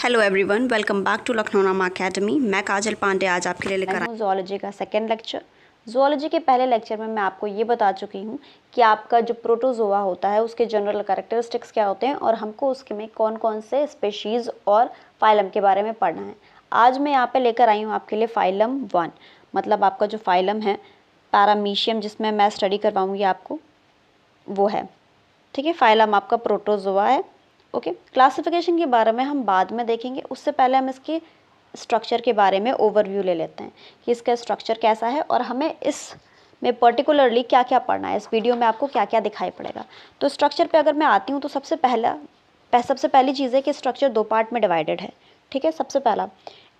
Hello everyone, welcome back to Lucknow Nama academy. मैं काजल पांडे आज आपके लिए लेकर आई ज़ूलॉजी का सेकेंड लेक्चर। ज़ूलॉजी के पहले लेक्चर में मैं आपको ये बता चुकी हूँ कि आपका जो प्रोटोजोआ होता है उसके जनरल कैरेक्टरिस्टिक्स क्या होते हैं और हमको उसके में कौन कौन से स्पेशीज़ और फाइलम के बारे में पढ़ना है। आज मैं यहाँ पे लेकर आई हूँ आपके लिए फाइलम 1, मतलब आपका जो फाइलम है पैरामीशियम, जिसमें मैं स्टडी करवाऊँगी आपको, वो है। ठीक है, फाइलम आपका प्रोटोजोआ है। ओके, क्लासिफिकेशन के बारे में हम बाद में देखेंगे, उससे पहले हम इसके स्ट्रक्चर के बारे में ओवरव्यू ले लेते हैं कि इसका स्ट्रक्चर कैसा है और हमें इस में पर्टिकुलरली क्या क्या पढ़ना है, इस वीडियो में आपको क्या क्या दिखाई पड़ेगा। तो स्ट्रक्चर पे अगर मैं आती हूँ तो सबसे पहली चीज़ है कि स्ट्रक्चर दो पार्ट में डिवाइडेड है। ठीक है, सबसे पहला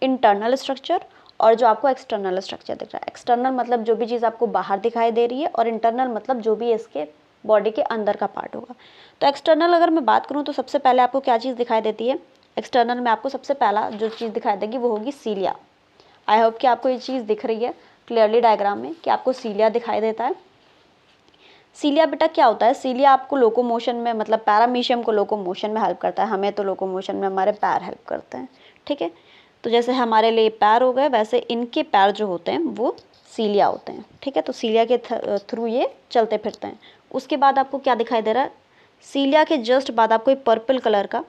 इंटरनल स्ट्रक्चर और जो आपको एक्सटर्नल स्ट्रक्चर दिख रहा है। एक्सटर्नल मतलब जो भी चीज़ आपको बाहर दिखाई दे रही है और इंटरनल मतलब जो भी इसके बॉडी के अंदर का पार्ट होगा। तो एक्सटर्नल अगर मैं बात करूँ तो सबसे पहले आपको क्या चीज़ दिखाई देती है। एक्सटर्नल में आपको सबसे पहला जो चीज़ दिखाई देगी वो होगी सीलिया। आई होप कि आपको ये चीज़ दिख रही है क्लियरली डायग्राम में कि आपको सीलिया दिखाई देता है। सीलिया बेटा क्या होता है? सीलिया आपको लोकोमोशन में, मतलब पैरामीशियम को लोकोमोशन में हेल्प करता है। हमें तो लोकोमोशन में हमारे पैर हेल्प करते हैं। ठीक है, तो जैसे हमारे लिए पैर हो गए, वैसे इनके पैर जो होते हैं वो सीलिया होते हैं। ठीक है, तो सीलिया के थ्रू ये चलते फिरते हैं। उसके बाद आपको क्या दिखाई दे रहा है? सीलिया के जस्ट बाद आपको एक पर्पल कलर का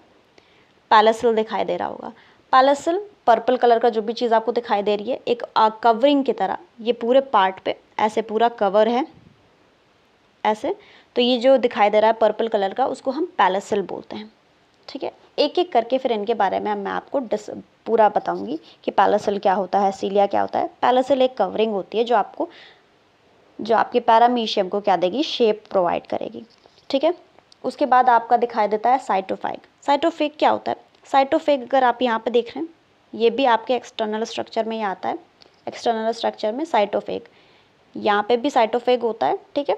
पैलेसिल दिखाई दे रहा होगा। पैलेसिल पर्पल कलर का जो भी चीज़ आपको दिखाई दे रही है, एक कवरिंग की तरह ये पूरे पार्ट पे ऐसे पूरा कवर है ऐसे। तो ये जो दिखाई दे रहा है पर्पल कलर का, उसको हम पैलेसिल बोलते हैं। ठीक है, एक एक करके फिर इनके बारे में मैं आपको पूरा बताऊंगी कि पैलेसिल क्या होता है, सीलिया क्या होता है। पैलेसिल एक कवरिंग होती है जो आपके पैरामीशियम को क्या देगी, शेप प्रोवाइड करेगी। ठीक है, उसके बाद आपका दिखाई देता है साइटोफेग। साइटोफेग क्या होता है? साइटोफेग अगर आप यहाँ पे देख रहे हैं, ये भी आपके एक्सटर्नल स्ट्रक्चर में ही आता है। एक्सटर्नल स्ट्रक्चर में साइटोफेग, यहाँ पे भी साइटोफेग होता है। ठीक है,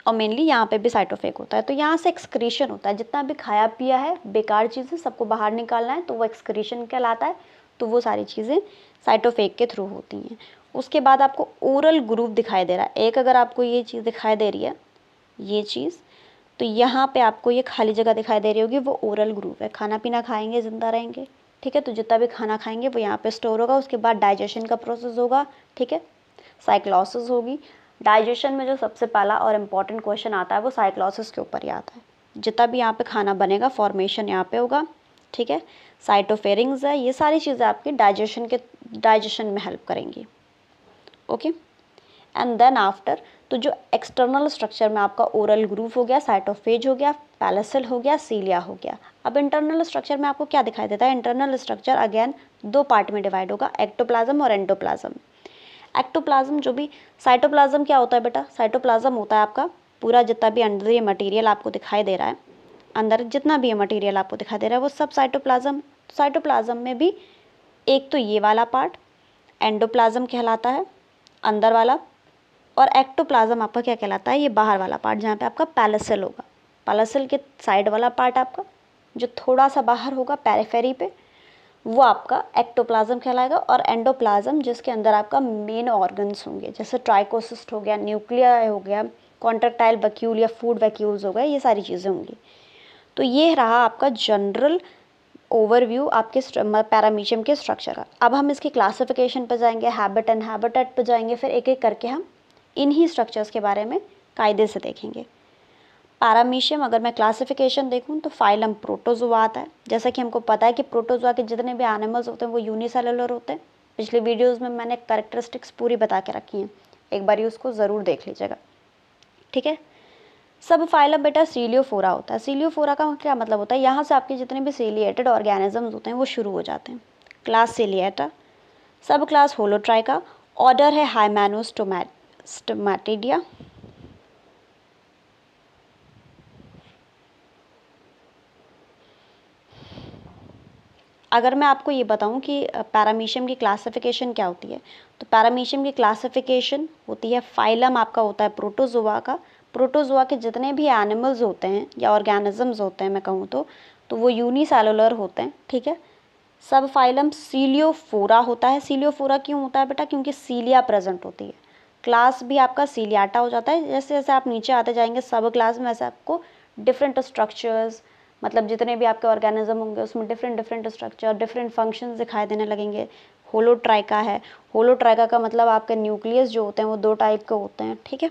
और मेनली यहाँ पे भी साइटोफेग होता है। तो यहाँ से एक्सक्रीशन होता है, जितना भी खाया पिया है बेकार चीज़ें सबको बाहर निकालना है, तो वो एक्सक्रीशन कहलाता है। तो वो सारी चीज़ें साइटोफेग के थ्रू होती हैं। उसके बाद आपको ओरल ग्रूव दिखाई दे रहा है। एक अगर आपको ये चीज़ दिखाई दे रही है, ये चीज़, तो यहाँ पे आपको ये खाली जगह दिखाई दे रही होगी, वो ओरल ग्रूव है। खाना पीना खाएंगे, ज़िंदा रहेंगे। ठीक है, तो जितना भी खाना खाएंगे वो यहाँ पे स्टोर होगा। उसके बाद डाइजेशन का प्रोसेस होगा। ठीक है, साइक्लोसिस होगी। डाइजेशन में जो सबसे पहला और इम्पॉर्टेंट क्वेश्चन आता है वो साइक्लोसिस के ऊपर ही आता है। जितना भी यहाँ पे खाना बनेगा, फॉर्मेशन यहाँ पे होगा। ठीक है, साइटोफेरिंग्स है, ये सारी चीज़ें आपकी डाइजेशन में हेल्प करेंगी। ओके, एंड देन आफ्टर, तो जो एक्सटर्नल स्ट्रक्चर में आपका ओरल ग्रूव हो गया, साइटोफेज हो गया, पैलेसिल हो गया, सीलिया हो गया। अब इंटरनल स्ट्रक्चर में आपको क्या दिखाई देता है? इंटरनल स्ट्रक्चर अगेन दो पार्ट में डिवाइड होगा, एक्टोप्लाज्म और एंडोप्लाज्म। एक्टोप्लाज्म जो भी, साइटोप्लाज्म क्या होता है बेटा? साइटोप्लाज्म होता है आपका पूरा जितना भी अंदर ये मटेरियल आपको दिखाई दे रहा है, अंदर जितना भी ये मटेरियल आपको दिखाई दे रहा है वो सब साइटोप्लाज्म। साइटोप्लाज्म में भी एक तो ये वाला पार्ट एंडोप्लाज्म कहलाता है, अंदर वाला, और एक्टोप्लाज्म आपका क्या कहलाता है? ये बाहर वाला पार्ट, जहाँ पे आपका पैलेसिल होगा। पैलेसिल के साइड वाला पार्ट आपका जो थोड़ा सा बाहर होगा पेरिफेरी पे, वो आपका एक्टोप्लाज्म कहलाएगा। और एंडोप्लाज्म जिसके अंदर आपका मेन ऑर्गन्स होंगे, जैसे ट्राइकोसिस्ट हो गया, न्यूक्लिया हो गया, कॉन्ट्रेक्टाइल वैक्यूल या फूड वैक्यूल्स हो गए, ये सारी चीज़ें होंगी। तो ये रहा आपका जनरल ओवरव्यू आपके पैरामीशियम के स्ट्रक्चर का। अब हम इसकी क्लासिफिकेशन पर जाएंगे, हैबिट एंड हैबिटेट पर जाएंगे, फिर एक एक करके हम इन्हीं स्ट्रक्चर्स के बारे में कायदे से देखेंगे। पैरामीशियम अगर मैं क्लासिफिकेशन देखूं तो फाइलम प्रोटोजोआ आता है। जैसा कि हमको पता है कि प्रोटोजोआ के जितने भी एनिमल्स होते हैं वो यूनिसेलुलर होते हैं। पिछले वीडियोस में मैंने कैरेक्टरिस्टिक्स पूरी बता के रखी हैं, एक बार उसको ज़रूर देख लीजिएगा। ठीक है, सब फाइलम बेटा सीलियोफोरा होता है। सीलियोफोरा का क्या मतलब होता है? यहाँ से आपके जितने भी सीलिएटेड ऑर्गेनिजम्स होते हैं वो शुरू हो जाते हैं। क्लास सीलिएटा, सब क्लास होलोट्राइका, ऑर्डर है हाइमेनोस्टोमैटिडिया। अगर मैं आपको ये बताऊं कि पैरामीशियम की क्लासिफिकेशन क्या होती है, तो पैरामीशियम की क्लासिफिकेशन होती है, फाइलम आपका होता है प्रोटोजोआ का। प्रोटोजोआ के जितने भी एनिमल्स होते हैं या ऑर्गेनिजम्स होते हैं मैं कहूँ तो वो यूनिसेलुलर होते हैं। ठीक है, सब फाइलम सीलियोफोरा होता है। सीलियोफोरा क्यों होता है बेटा? क्योंकि सीलिया प्रेजेंट होती है। क्लास भी आपका सीलियाटा हो जाता है। जैसे जैसे आप नीचे आते जाएंगे सब क्लास में, वैसे आपको डिफरेंट स्ट्रक्चर्स, मतलब जितने भी आपके ऑर्गेनिज्म होंगे उसमें different different structure, different functions दिखाई देने लगेंगे। होलोट्राइका है, होलोट्राइका का मतलब आपके न्यूक्लियस जो होते हैं वो 2 टाइप के होते हैं, ठीक है।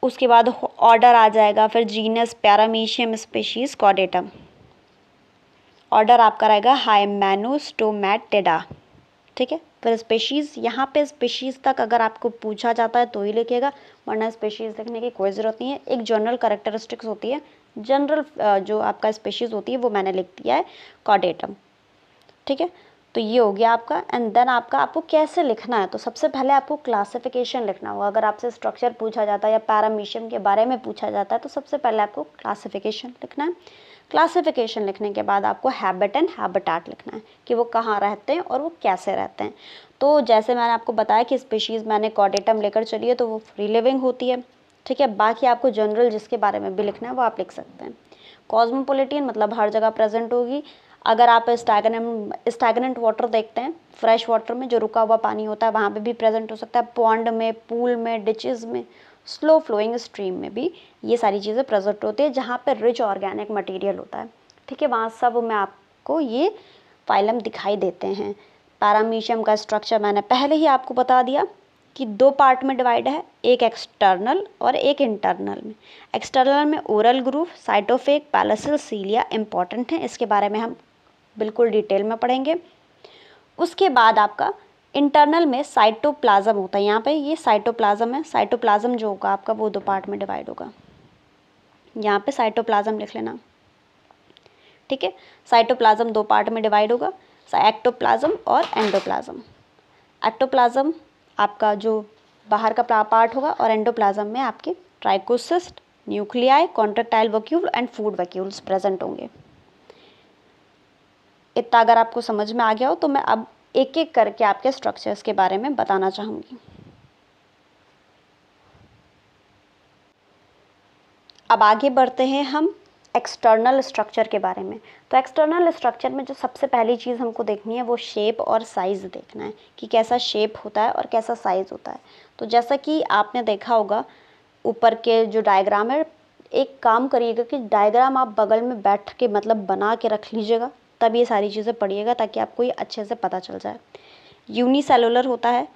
उसके बाद ऑर्डर आ जाएगा, फिर जीनस पैरामीशियम स्पीशीज कॉर्डेटम। ऑर्डर आपका रहेगा हाइमेनोस्टोमैटिडा, ठीक है। फिर स्पीशीज़, यहाँ पे स्पीशीज़ तक अगर आपको पूछा जाता है तो ही लिखिएगा, वरना स्पीशीज़ लिखने की कोई ज़रूरत नहीं है। एक जनरल कैरेक्टरिस्टिक्स होती है, जनरल जो आपका स्पीशीज़ होती है वो मैंने लिख दिया है कॉर्डेटम, ठीक है। तो ये हो गया आपका। एंड देन आपको कैसे लिखना है, तो सबसे पहले आपको क्लासिफिकेशन लिखना होगा। अगर आपसे स्ट्रक्चर पूछा जाता है या पैरामीशियम के बारे में पूछा जाता है तो सबसे पहले आपको क्लासिफिकेशन लिखना है। क्लासिफिकेशन लिखने के बाद आपको हैबिट एंड हैबिटेट लिखना है कि वो कहाँ रहते हैं और वो कैसे रहते हैं। तो जैसे मैंने आपको बताया कि स्पीशीज़ मैंने कॉर्डेटम लेकर चली है तो वो फ्री लिविंग होती है, ठीक है। बाकी आपको जनरल जिसके बारे में भी लिखना है वो आप लिख सकते हैं। कॉस्मोपॉलिटन मतलब हर जगह प्रेजेंट होगी। अगर आप स्टैगनेंट वाटर देखते हैं, फ्रेश वाटर में जो रुका हुआ पानी होता है वहाँ पे भी प्रेजेंट हो सकता है, पॉन्ड में, पूल में, डिचेस में, स्लो फ्लोइंग स्ट्रीम में भी ये सारी चीज़ें प्रेजेंट होती है जहाँ पे रिच ऑर्गेनिक मटेरियल होता है, ठीक है। वहाँ सब में आपको ये फाइलम दिखाई देते हैं। पैरामीशियम का स्ट्रक्चर मैंने पहले ही आपको बता दिया कि 2 पार्ट में डिवाइड है, एक एक्सटर्नल और एक इंटरनल में। एक्सटर्नल में ओरल ग्रूव, साइटोफेग, पैलेसल, सीलिया इंपॉर्टेंट है, इसके बारे में हम बिल्कुल डिटेल में पढ़ेंगे। उसके बाद आपका इंटरनल में साइटोप्लाज्म होता है। यहाँ पे ये साइटोप्लाज्म है, साइटोप्लाज्म जो होगा आपका वो 2 पार्ट में डिवाइड होगा। यहाँ पे साइटोप्लाज्म लिख लेना, ठीक है। साइटोप्लाज्म 2 पार्ट में डिवाइड होगा, एक्टोप्लाज्म और एंडोप्लाज्म। एक्टोप्लाज्म आपका जो बाहर का पार्ट होगा और एंडोप्लाज्म में आपके trichocyst, nuclei, contractile vacuole and food vacuoles present होंगे। इतना अगर आपको समझ में आ गया हो तो मैं अब एक एक करके आपके स्ट्रक्चर्स के बारे में बताना चाहूँगी। अब आगे बढ़ते हैं हम एक्सटर्नल स्ट्रक्चर के बारे में। तो एक्सटर्नल स्ट्रक्चर में जो सबसे पहली चीज़ हमको देखनी है वो शेप और साइज़ देखना है कि कैसा शेप होता है और कैसा साइज़ होता है। तो जैसा कि आपने देखा होगा ऊपर के जो डायग्राम है, एक काम करिएगा कि डायग्राम आप बगल में बैठ के मतलब बना के रख लीजिएगा, तब ये सारी चीज़ें पढ़िएगा ताकि आपको ये अच्छे से पता चल जाए। यूनिसेलुलर होता है,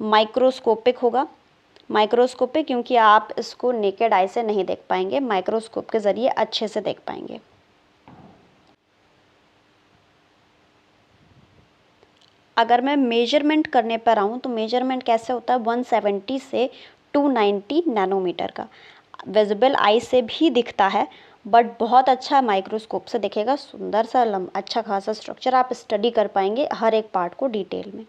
माइक्रोस्कोपिक होगा। माइक्रोस्कोपिक क्योंकि आप इसको नेकेड आई से नहीं देख पाएंगे, माइक्रोस्कोप के ज़रिए अच्छे से देख पाएंगे। अगर मैं मेजरमेंट करने पर आऊँ तो मेजरमेंट कैसे होता है, 170 से 290 नैनोमीटर का। विजिबल आई से भी दिखता है बट बहुत अच्छा माइक्रोस्कोप से दिखेगा, सुंदर सा अच्छा खासा स्ट्रक्चर आप स्टडी कर पाएंगे हर एक पार्ट को डिटेल में।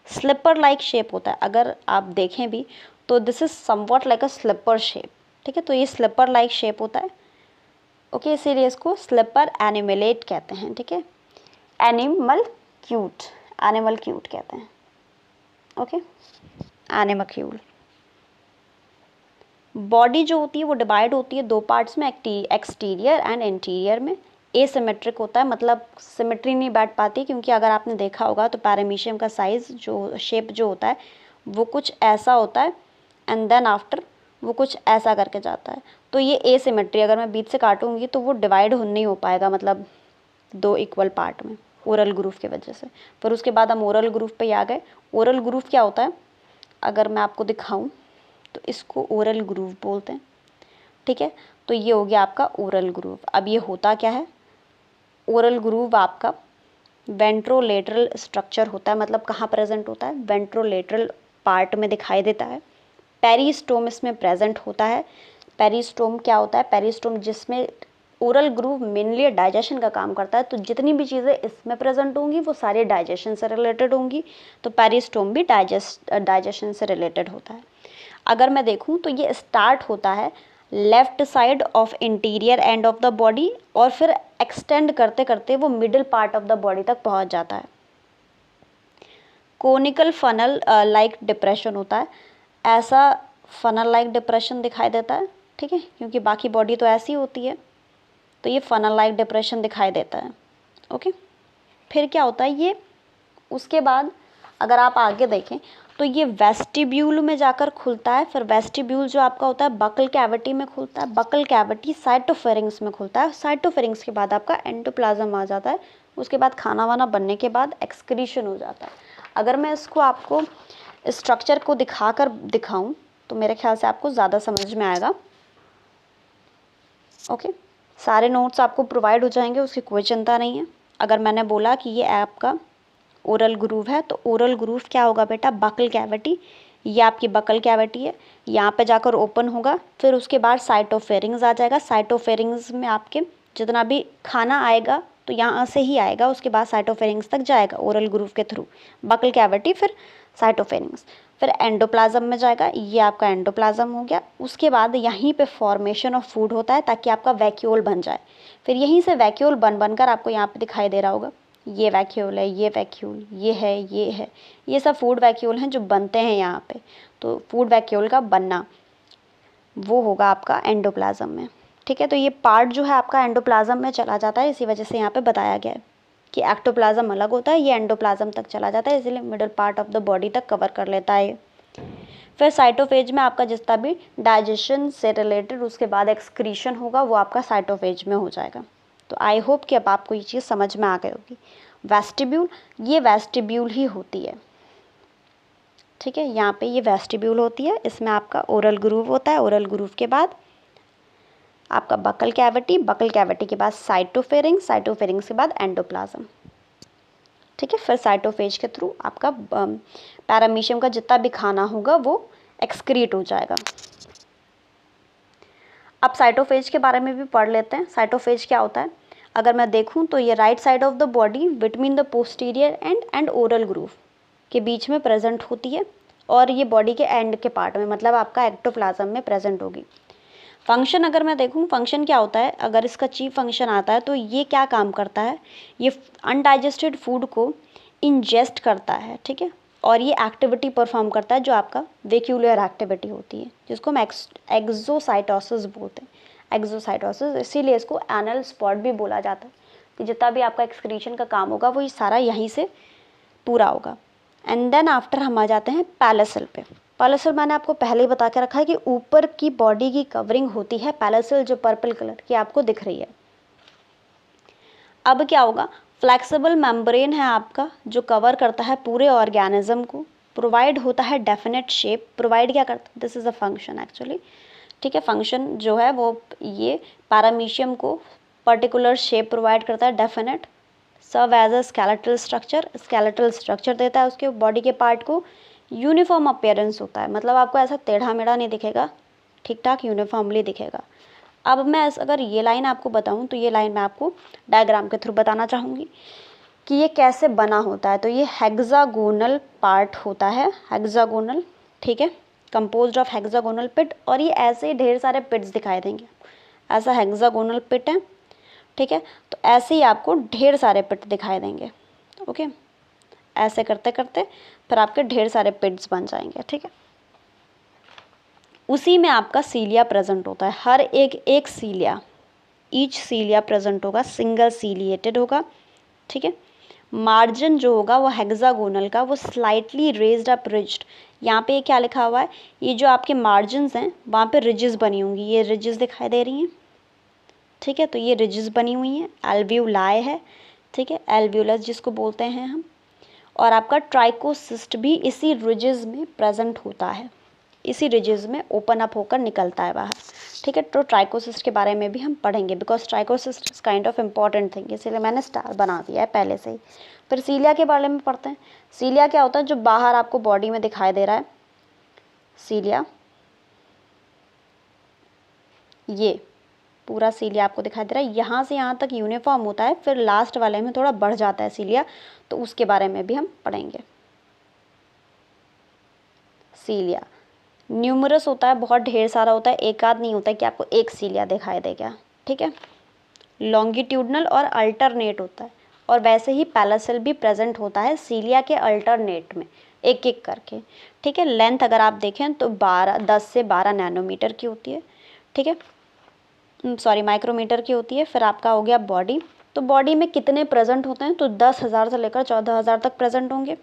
स्लिपर लाइक शेप होता है, अगर आप देखें भी तो this is somewhat like a slipper shape, ठीक है। तो ये स्लिपर लाइक शेप होता है, ओके। इसीलिए इसको स्लिपर एनिमलेट कहते हैं, ठीक है। एनिमल क्यूट कहते हैं, ओके। एनिमक्यूल। बॉडी जो होती है वो डिवाइड होती है 2 पार्ट्स में, एक्सटीरियर एंड इंटीरियर में। एसिमेट्रिक होता है, मतलब सिमेट्री नहीं बैठ पाती, क्योंकि अगर आपने देखा होगा तो पैरामीशियम का साइज़ जो शेप जो होता है वो कुछ ऐसा होता है एंड देन आफ्टर वो कुछ ऐसा करके जाता है। तो ये एसिमेट्री, अगर मैं बीच से काटूंगी तो वो डिवाइड नहीं हो पाएगा, मतलब 2 इक्वल पार्ट में, ओरल ग्रूव की वजह से। फिर उसके बाद हम ओरल ग्रूव पे आ गए। ओरल ग्रूव क्या होता है, अगर मैं आपको दिखाऊं तो इसको ओरल ग्रूव बोलते हैं, ठीक है। तो ये हो गया आपका ओरल ग्रूव। अब ये होता क्या है, ओरल ग्रूव आपका वेंट्रोलेटरल स्ट्रक्चर होता है, मतलब कहाँ प्रेजेंट होता है, वेंट्रोलेटरल पार्ट में दिखाई देता है। पेरिस्टोम इसमें प्रेजेंट होता है। पेरिस्टोम क्या होता है, पेरिस्टोम जिसमें ओरल ग्रूव मेनली डाइजेशन का काम करता है, तो जितनी भी चीज़ें इसमें प्रेजेंट होंगी वो सारी डाइजेशन से रिलेटेड होंगी, तो पेरिस्टोम भी डाइजेशन से रिलेटेड होता है। अगर मैं देखूं तो ये स्टार्ट होता है left side of interior end of the body और फिर एक्सटेंड करते करते वो middle part of the body तक पहुंच जाता है। कोनिकल फनल लाइक डिप्रेशन होता है, ऐसा फनल लाइक डिप्रेशन दिखाई देता है, ठीक है, क्योंकि बाकी बॉडी तो ऐसी होती है, तो ये फनल लाइक डिप्रेशन दिखाई देता है, ओके। फिर क्या होता है ये, उसके बाद अगर आप आगे देखें तो ये वेस्टिब्यूल में जाकर खुलता है। फिर वेस्टिब्यूल जो आपका होता है बकल कैविटी में खुलता है, बकल कैविटी साइटोफेरिंग्स में खुलता है, साइटोफेरिंग्स के बाद आपका एंडोप्लाज्म आ जाता है। उसके बाद खाना वाना बनने के बाद एक्सक्रीशन हो जाता है। अगर मैं इसको आपको स्ट्रक्चर को दिखाऊं तो मेरे ख्याल से आपको ज़्यादा समझ में आएगा। ओके, सारे नोट्स आपको प्रोवाइड हो जाएंगे, उसकी कोई चिंता नहीं है। अगर मैंने बोला कि ये आपका ओरल ग्रूव है तो ओरल ग्रूव क्या होगा बेटा, बकल कैविटी, ये आपकी बकल कैविटी है, यहाँ पे जाकर ओपन होगा। फिर उसके बाद साइटोफेरिंग्स आ जाएगा। साइटोफेरिंग्स में आपके जितना भी खाना आएगा तो यहाँ से ही आएगा, उसके बाद साइटोफेरिंग्स तक जाएगा ओरल ग्रूव के थ्रू, बकल कैविटी फिर साइटोफेरिंग्स, फिर एंडोप्लाज्म में जाएगा। ये आपका एंडोप्लाज्म हो गया। उसके बाद यहीं पे फॉर्मेशन ऑफ फूड होता है ताकि आपका वैक्यूल बन जाए। फिर यहीं से वैक्यूल बनकर आपको यहाँ पे दिखाई दे रहा होगा, ये वैक्यूल है, ये वैक्यूल, ये है, ये सब फूड वैक्यूल हैं जो बनते हैं यहाँ पे। तो फूड वैक्यूल का बनना वो होगा आपका एंडोप्लाज्म में। ठीक है, तो ये पार्ट जो है आपका एंडोप्लाज्म में चला जाता है, इसी वजह से यहाँ पे बताया गया है कि एक्टोप्लाज्म अलग होता है, ये एंडोप्लाज्म तक चला जाता है, इसलिए middle part of the body तक कवर कर लेता है ये। फिर साइटोफेज में आपका जितना भी डाइजेशन से रिलेटेड उसके बाद एक्सक्रीशन होगा वो आपका साइटोफेज में हो जाएगा। तो आई होप कि अब आपको ये चीज़ समझ में आ गई होगी। वेस्टिब्यूल, ये वेस्टिब्यूल ही होती है। ठीक है, यहाँ पे ये वेस्टिब्यूल होती है, इसमें आपका ओरल ग्रूव होता है, ओरल ग्रूव के बाद आपका बकल कैविटी, बकल कैविटी के बाद साइटोफेरिंग्स, साइटोफेरिंग्स के बाद एंडोप्लाज्म। ठीक है, फिर साइटोफेज के थ्रू आपका पैरामीशियम का जितना भी खाना होगा वो एक्सक्रीट हो जाएगा। अब साइटोफेज के बारे में भी पढ़ लेते हैं। साइटोफेज क्या होता है, अगर मैं देखूं तो ये right side of the body between the posterior and oral groove के बीच में प्रेजेंट होती है और ये बॉडी के एंड के पार्ट में, मतलब आपका एक्टोप्लाज्म में प्रेजेंट होगी। फंक्शन अगर मैं देखूं, फंक्शन क्या होता है, अगर इसका चीफ फंक्शन आता है तो ये क्या काम करता है, ये अनडाइजेस्टेड फूड को इंजेस्ट करता है। ठीक है, और ये एक्टिविटी परफॉर्म करता है जो आपका वेक्यूलर एक्टिविटी होती है, जिसको हम एक्सोसाइटोसिस बोलते हैं। एक्सोसाइटोसिस, इसीलिए इसको एनल स्पॉट भी बोला जाता है कि जितना भी आपका एक्सक्रीशन का काम होगा वो ये सारा यहीं से पूरा होगा। एंड देन आफ्टर हम आ जाते हैं पैलेसल पे। पैलेसल मैंने आपको पहले ही बता के रखा है कि ऊपर की बॉडी की कवरिंग होती है पैलेसल, जो पर्पल कलर की आपको दिख रही है। अब क्या होगा, फ्लेक्सिबल मेम्ब्रेन है आपका जो कवर करता है पूरे ऑर्गेनिज्म को, प्रोवाइड होता है डेफिनेट शेप। प्रोवाइड क्या करता है, this is a function actually. ठीक है, फंक्शन जो है वो ये पैरामीशियम को पर्टिकुलर शेप प्रोवाइड करता है, definite. Serve as a skeletal structure, skeletal structure देता है उसके बॉडी के पार्ट को। यूनिफॉर्म अपीयरेंस होता है, मतलब आपको ऐसा टेढ़ा मेढ़ा नहीं दिखेगा, ठीक ठाक यूनिफॉर्मली दिखेगा। अब मैं अगर ये लाइन आपको बताऊं तो ये लाइन मैं आपको डायग्राम के थ्रू बताना चाहूँगी कि ये कैसे बना होता है। तो ये हेक्सागोनल पार्ट होता है, हेक्सागोनल। ठीक है, कंपोज्ड ऑफ हेक्सागोनल पिट, और ये ऐसे ही ढेर सारे पिट्स दिखाई देंगे। ऐसा हेक्सागोनल पिट है। ठीक है, तो ऐसे ही आपको ढेर सारे पिट दिखाई देंगे। ओके, ऐसे करते करते फिर आपके ढेर सारे पिट्स बन जाएंगे। ठीक है, उसी में आपका सीलिया प्रेजेंट होता है, हर एक सीलिया, ईच सीलिया प्रेजेंट होगा, सिंगल सीलिएटेड होगा। ठीक है, मार्जिन जो होगा वो हेक्सागोनल का, वो स्लाइटली रेज्ड अप रिज्ड। यहाँ पे क्या लिखा हुआ है, ये जो आपके मार्जिन्स हैं वहाँ पे रिजेस बनी होंगी, ये रिजेस दिखाई दे रही हैं। ठीक है, तो ये रिजेस बनी हुई हैं, एल्व्यूलाई है। ठीक है, एल्व्यूलस जिसको बोलते हैं हम। और आपका ट्राइकोसिस्ट भी इसी रिजेस में प्रेजेंट होता है, इसी रिजेस में ओपन अप होकर निकलता है बाहर। ठीक है, तो ट्राइकोसिस्ट के बारे में भी हम पढ़ेंगे, because trichocyst is kind of important thing, इसीलिए मैंने स्टार बना दिया है पहले से ही। फिर सीलिया के बारे में पढ़ते हैं। सीलिया क्या होता है, जो बाहर आपको बॉडी में दिखाई दे रहा है, सीलिया, ये पूरा सीलिया आपको दिखाई दे रहा है, यहाँ से यहाँ तक यूनिफॉर्म होता है, फिर लास्ट वाले में थोड़ा बढ़ जाता है सीलिया, तो उसके बारे में भी हम पढ़ेंगे। सीलिया न्यूमरस होता है, बहुत ढेर सारा होता है, एक आध नहीं होता है कि आपको एक सीलिया दिखाई देगा। ठीक है, लॉन्गिट्यूडनल और अल्टरनेट होता है, और वैसे ही पैलेसल भी प्रेजेंट होता है सीलिया के अल्टरनेट में, एक एक करके। ठीक है, लेंथ अगर आप देखें तो 10 से 12 नैनोमीटर की होती है। ठीक है, सॉरी माइक्रोमीटर की होती है। फिर आपका हो गया बॉडी, तो बॉडी में कितने प्रेजेंट होते हैं, तो 10,000 से लेकर 14,000 तक प्रेजेंट होंगे।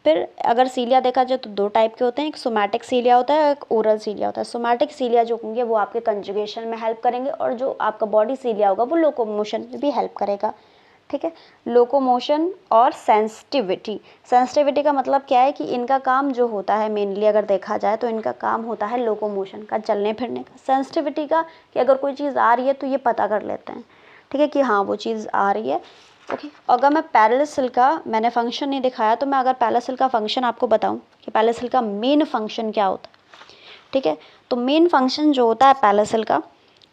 फिर अगर सीलिया देखा जाए तो दो टाइप के होते हैं, एक सोमैटिक सीलिया होता है, एक ओरल सीलिया होता है। सोमैटिक सीलिया जो होंगे वो आपके कंजुगेशन में हेल्प करेंगे, और जो आपका बॉडी सीलिया होगा वो लोकोमोशन में भी हेल्प करेगा, ठीक है। लोकोमोशन और सेंसिटिविटी, सेंसिटिविटी का मतलब क्या है कि इनका काम जो होता है मेनली अगर देखा जाए तो इनका काम होता है लोकोमोशन का, चलने फिरने का। सेंसिटिविटी का कि अगर कोई चीज़ आ रही है तो ये पता कर लेते हैं, ठीक है, कि हाँ वो चीज़ आ रही है, ओके। अगर मैं पैरेलल सेल का मैंने फंक्शन नहीं दिखाया, तो मैं अगर पैरेलल सेल का फंक्शन आपको बताऊं कि पैरेलल सेल का मेन फंक्शन क्या होता है, ठीक है। तो मेन फंक्शन जो होता है पैरेलल सेल का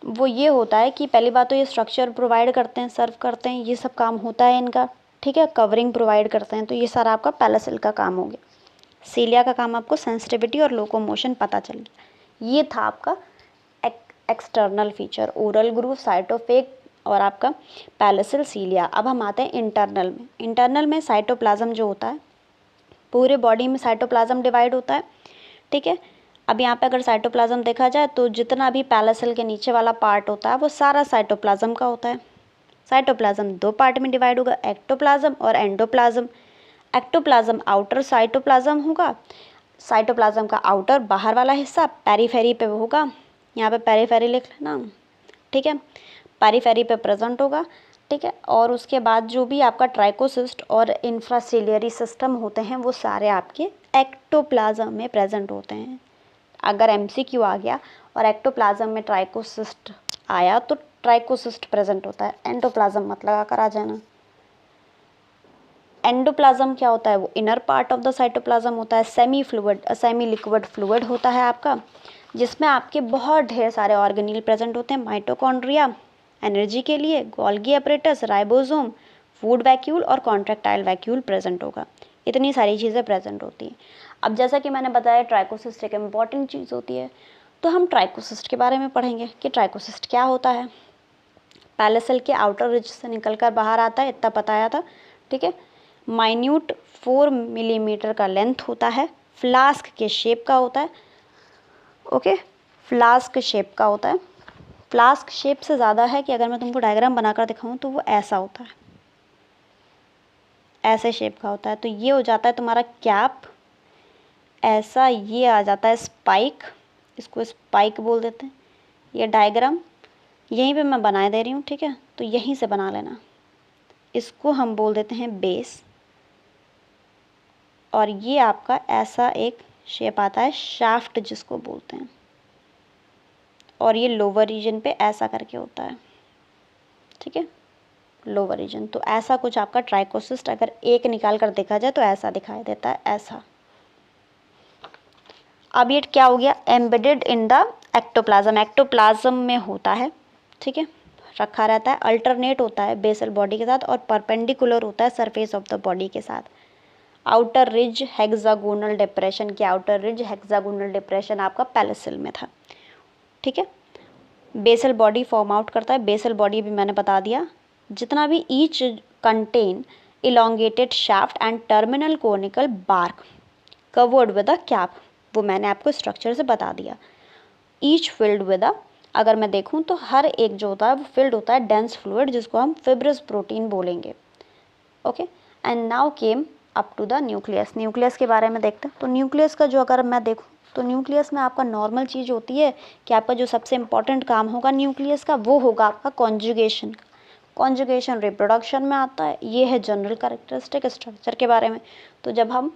वो ये होता है कि पहली बात तो ये स्ट्रक्चर प्रोवाइड करते हैं, सर्व करते हैं, ये सब काम होता है इनका, ठीक है। कवरिंग प्रोवाइड करते हैं, तो ये सारा आपका पैरेलल सेल का काम हो गया। सीलिया का काम आपको सेंसिटिविटी और लोकोमोशन पता चल गया। ये था आपका एक्सटर्नल फीचर, ओरल ग्रूव, साइटोफेग और आपका पैरेलल सेल सीलिया। अब हम आते हैं इंटरनल में। इंटरनल में साइटोप्लाज्म जो होता है, पूरे बॉडी में साइटोप्लाज्म डिवाइड होता है, ठीक है। अब यहाँ पे अगर साइटोप्लाज्म देखा जाए तो जितना भी पैरेलल सेल के नीचे वाला पार्ट होता है वो सारा साइटोप्लाज्म का होता है। साइटोप्लाज्म दो पार्ट में डिवाइड होगा, एक्टोप्लाज्म और एंडोप्लाज्म। एक्टोप्लाज्म आउटर साइटोप्लाज्म होगा, साइटोप्लाज्म का आउटर बाहर वाला हिस्सा पेरीफेरी पे होगा, यहाँ पे पेरीफेरी लिख लेना, ठीक है, पेरीफेरी पे प्रेजेंट होगा, ठीक है। और उसके बाद जो भी आपका ट्राइकोसिस्ट और इंफ्रासेल्युलरी सिस्टम होते हैं वो सारे आपके एक्टोप्लाज्म में प्रेजेंट होते हैं। अगर एमसीक्यू आ गया और एक्टोप्लाज्म में ट्राइकोसिस्ट आया तो ट्राइकोसिस्ट प्रेजेंट होता है, एंडोप्लाज्म मत लगा कर आ जाना। एंडोप्लाज्म क्या होता है, वो inner part of the cytoplasm होता है, semi fluid, semi liquid fluid होता है आपका, जिसमें आपके बहुत ढेर सारे ऑर्गेनील प्रेजेंट होते हैं। माइटोकॉन्ड्रिया एनर्जी के लिए, Golgi apparatus, ribosome, food vacuole और कॉन्ट्रैक्टाइल वैक्यूल प्रेजेंट होगा। इतनी सारी चीज़ें प्रेजेंट होती हैं। अब जैसा कि मैंने बताया ट्राइकोसिस्ट एक इम्पॉर्टेंट चीज़ होती है, तो हम ट्राइकोसिस्ट के बारे में पढ़ेंगे कि ट्राइकोसिस्ट क्या होता है। पैरेलल सेल के आउटर रिज से निकलकर बाहर आता है, इतना पता आया था, ठीक है। माइन्यूट 4 मिलीमीटर का लेंथ होता है, फ्लास्क के शेप का होता है, ओके, फ्लास्क शेप का होता है। फ्लास्क शेप से ज़्यादा है कि अगर मैं तुमको डायग्राम बनाकर दिखाऊं तो वो ऐसा होता है, ऐसे शेप का होता है। तो ये हो जाता है तुम्हारा कैप, ऐसा ये आ जाता है स्पाइक, इसको स्पाइक बोल देते हैं। ये डायग्राम यहीं पे मैं बना दे रही हूँ, ठीक है, तो यहीं से बना लेना। इसको हम बोल देते हैं बेस, और ये आपका ऐसा एक शेप आता है शाफ्ट जिसको बोलते हैं, और ये लोअर रीजन पे ऐसा करके होता है, ठीक है, लोअर रीजन। तो ऐसा कुछ आपका ट्राइकोसिस्ट अगर एक निकाल कर देखा जाए तो ऐसा दिखाई देता है, ऐसा। अब ये क्या हो गया, embedded in the ectoplasm, ectoplasm में होता है, ठीक है, रखा रहता है, अल्टरनेट होता है बेसल बॉडी के साथ और परपेंडिकुलर होता है सरफेस ऑफ द बॉडी के साथ। आउटर रिज हेक्सागोनल डिप्रेशन, के आउटर रिज हेक्सागोनल डिप्रेशन आपका पैरेलल सेल में था, ठीक है। बेसल बॉडी फॉर्म आउट करता है, बेसल बॉडी भी मैंने बता दिया। जितना भी each contain elongated shaft and terminal conical bark covered with a cap, वो मैंने आपको स्ट्रक्चर से बता दिया। ईच फिल्ड विद अ, अगर मैं देखूं तो हर एक जो होता है वो फिल्ड होता है डेंस फ्लूइड, जिसको हम फिब्रस प्रोटीन बोलेंगे, okay. And now came up to the nucleus. Nucleus के बारे में देखते हैं। तो न्यूक्लियस का जो अगर मैं देखूं तो न्यूक्लियस में आपका नॉर्मल चीज़ होती है कि आपका जो सबसे इंपॉर्टेंट काम होगा न्यूक्लियस का वो होगा आपका कॉन्जुगेशन। कॉन्जुगेशन रिप्रोडक्शन में आता है। ये है जनरल कैरेक्टरिस्टिक स्ट्रक्चर के बारे में। तो जब हम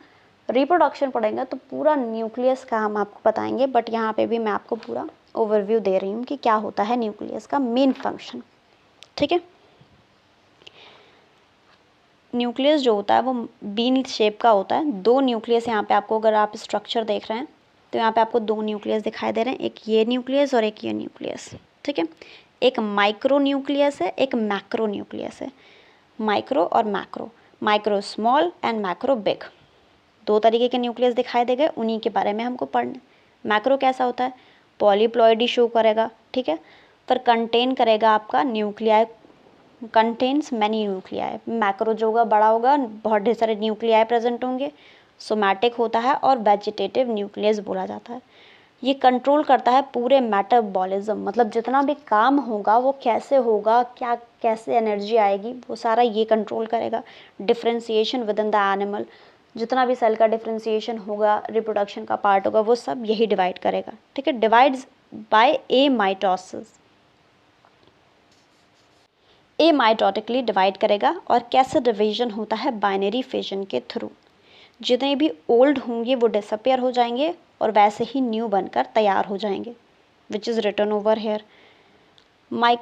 रिप्रोडक्शन पढ़ेंगे तो पूरा न्यूक्लियस का हम आपको बताएंगे, बट यहाँ पे भी मैं आपको पूरा ओवरव्यू दे रही हूँ कि क्या होता है न्यूक्लियस का मेन फंक्शन, ठीक है। न्यूक्लियस जो होता है वो बीन शेप का होता है। दो न्यूक्लियस यहाँ पे आपको, अगर आप स्ट्रक्चर देख रहे हैं तो यहाँ पे आपको दो न्यूक्लियस दिखाई दे रहे हैं, एक ये न्यूक्लियस और एक ये न्यूक्लियस, ठीक है। एक माइक्रो न्यूक्लियस है, एक मैक्रो न्यूक्लियस है। माइक्रो और macro, micro small and macro big, दो तरीके के न्यूक्लियस दिखाई देंगे, उन्हीं के बारे में हमको पढ़ना। मैक्रो कैसा होता है, पॉलीप्लॉइडी शो करेगा, ठीक है, पर कंटेन करेगा आपका nuclei, contains many nuclei. Macro जो होगा बड़ा होगा, बहुत ढेर सारे न्यूक्लियाई प्रेजेंट होंगे, सोमैटिक होता है और वेजिटेटिव न्यूक्लियस बोला जाता है। ये कंट्रोल करता है पूरे मेटाबॉलिज्म, मतलब जितना भी काम होगा वो कैसे होगा, क्या कैसे एनर्जी आएगी, वो सारा ये कंट्रोल करेगा। Differentiation with in the animal, जितना भी सेल का डिफ्रेंसिएशन होगा, रिप्रोडक्शन का पार्ट होगा, वो सब यही डिवाइड करेगा, ठीक है। डिवाइड्स बाय एमाइटोसिस, एमाइटोटिकली डिवाइड करेगा। और कैसे डिवीजन होता है? बाइनरी फिजन के थ्रू। जितने भी ओल्ड होंगे वो डिसअपियर हो जाएंगे और वैसे ही न्यू बनकर तैयार हो जाएंगे, which is written over here.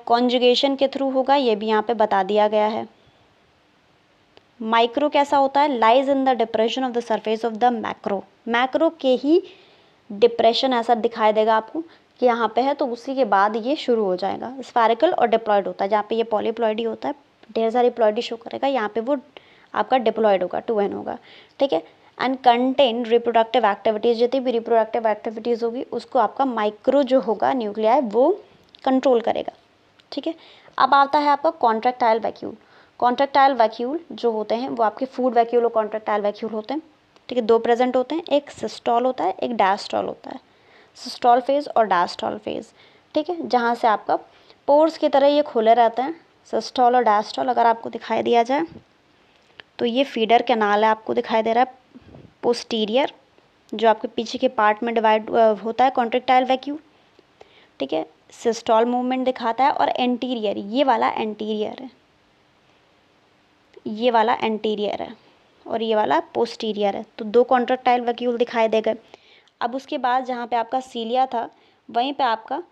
Conjugation के थ्रू होगा, ये भी यहाँ पे बता दिया गया है। माइक्रो कैसा होता है? Lies in the depression of the surface of the macro. Macro के ही डिप्रेशन ऐसा दिखाई देगा आपको कि यहाँ पे है, तो उसी के बाद ये शुरू हो जाएगा। स्फेरिकल और डिप्लॉयड होता है, जहाँ पे ये पॉलीप्लॉयडी होता है, ढेर सारी प्लॉयडी शो करेगा, यहाँ पे वो आपका डिप्लॉयड होगा, 2n होगा, ठीक है। एंड कंटेन रिप्रोडक्टिव एक्टिविटीज़, जितनी भी रिप्रोडक्टिव एक्टिविटीज़ होगी उसको आपका माइक्रो जो होगा न्यूक्लियाई वो कंट्रोल करेगा, ठीक है। अब आता है आपका कॉन्ट्रैक्टाइल वैक्यूल। कॉन्ट्रैक्टाइल वैक्यूल जो होते हैं वो आपके फूड वैक्यूल और कॉन्ट्रैक्टाइल वैक्यूल होते हैं, ठीक है। दो प्रेजेंट होते हैं, एक सिस्टॉल होता है, एक डायस्टॉल होता है। सिस्टॉल फेज और डायस्टॉल फेज, ठीक है, जहाँ से आपका पोर्स की तरह ये खुले रहते हैं। सिस्टॉल और डायस्टॉल अगर आपको दिखाई दिया जाए तो ये फीडर कैनाल है, आपको दिखाई दे रहा है पोस्टीरियर, जो आपके पीछे के पार्ट में डिवाइड होता है कॉन्ट्रैक्टाइल वैक्यूल, ठीक है। सिस्टॉल मूवमेंट दिखाता है। और एंटीरियर, ये वाला एंटीरियर है, ये वाला एंटीरियर है और ये वाला पोस्टीरियर है। तो दो कॉन्ट्रैक्टाइल वैक्यूल दिखाई दे गए। अब उसके बाद जहाँ पे आपका सीलिया था, वहीं पे आपका,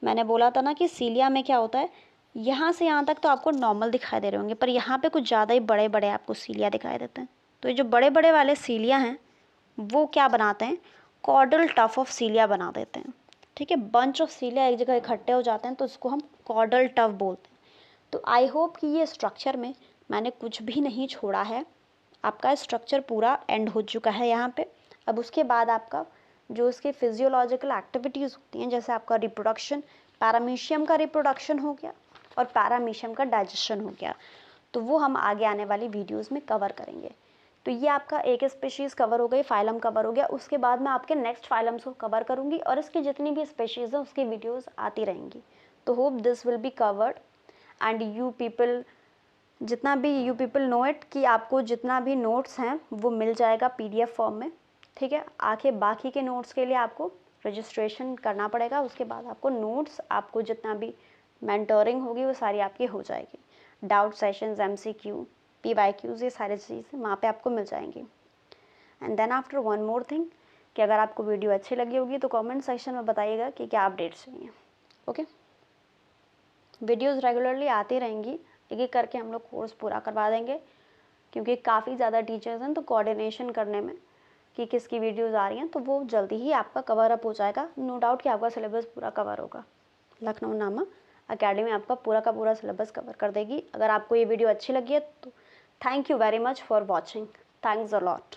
मैंने बोला था ना कि सीलिया में क्या होता है, यहाँ से यहाँ तक तो आपको नॉर्मल दिखाई दे रहे होंगे, पर यहाँ पे कुछ ज़्यादा ही बड़े बड़े आपको सीलिया दिखाई देते हैं। तो ये जो बड़े बड़े वाले सीलिया हैं वो क्या बनाते हैं? कॉर्डल टफ ऑफ सीलिया बना देते हैं, ठीक है। बंच ऑफ सीलिया एक जगह इकट्ठे हो जाते हैं तो इसको हम कॉर्डल टफ बोलते हैं। तो आई होप कि ये स्ट्रक्चर में मैंने कुछ भी नहीं छोड़ा है, आपका स्ट्रक्चर पूरा एंड हो चुका है यहाँ पे। अब उसके बाद आपका जो इसके फिजियोलॉजिकल एक्टिविटीज़ होती हैं, जैसे आपका रिप्रोडक्शन, पैरामीशियम का रिप्रोडक्शन हो गया और पैरामीशियम का डाइजेशन हो गया, तो वो हम आगे आने वाली वीडियोस में कवर करेंगे। तो ये आपका एक स्पेशीज़ कवर हो गई, फाइलम कवर हो गया। उसके बाद मैं आपके नेक्स्ट फाइलम्स को कवर करूँगी और इसकी जितनी भी स्पेशीज़ हैं उसकी वीडियोज़ आती रहेंगी। तो hope this will be covered and you people, जितना भी यू पीपल नो इट, कि आपको जितना भी नोट्स हैं वो मिल जाएगा PDF फॉर्म में, ठीक है। आके बाकी के नोट्स के लिए आपको रजिस्ट्रेशन करना पड़ेगा। उसके बाद आपको नोट्स, आपको जितना भी मेंटोरिंग होगी वो सारी आपकी हो जाएगी। डाउट सेशंस, MCQ, PYQs, ये सारी चीज़ें वहाँ पे आपको मिल जाएंगी। And then after one more thing, कि अगर आपको वीडियो अच्छी लगी होगी तो कमेंट सेक्शन में बताइएगा कि क्या अपडेट्स चाहिए, ओके। वीडियोज़ रेगुलरली आती रहेंगी, एक एक करके हम लोग कोर्स पूरा करवा देंगे, क्योंकि काफ़ी ज़्यादा टीचर्स हैं, तो कोऑर्डिनेशन करने में कि किसकी वीडियोज़ आ रही हैं तो वो जल्दी ही आपका कवर अप हो जाएगा। नो डाउट कि आपका सिलेबस पूरा कवर होगा। लखनऊ नामा अकेडमी आपका पूरा का पूरा सिलेबस कवर कर देगी। अगर आपको ये वीडियो अच्छी लगी है तो thank you very much for watching. Thanks a lot.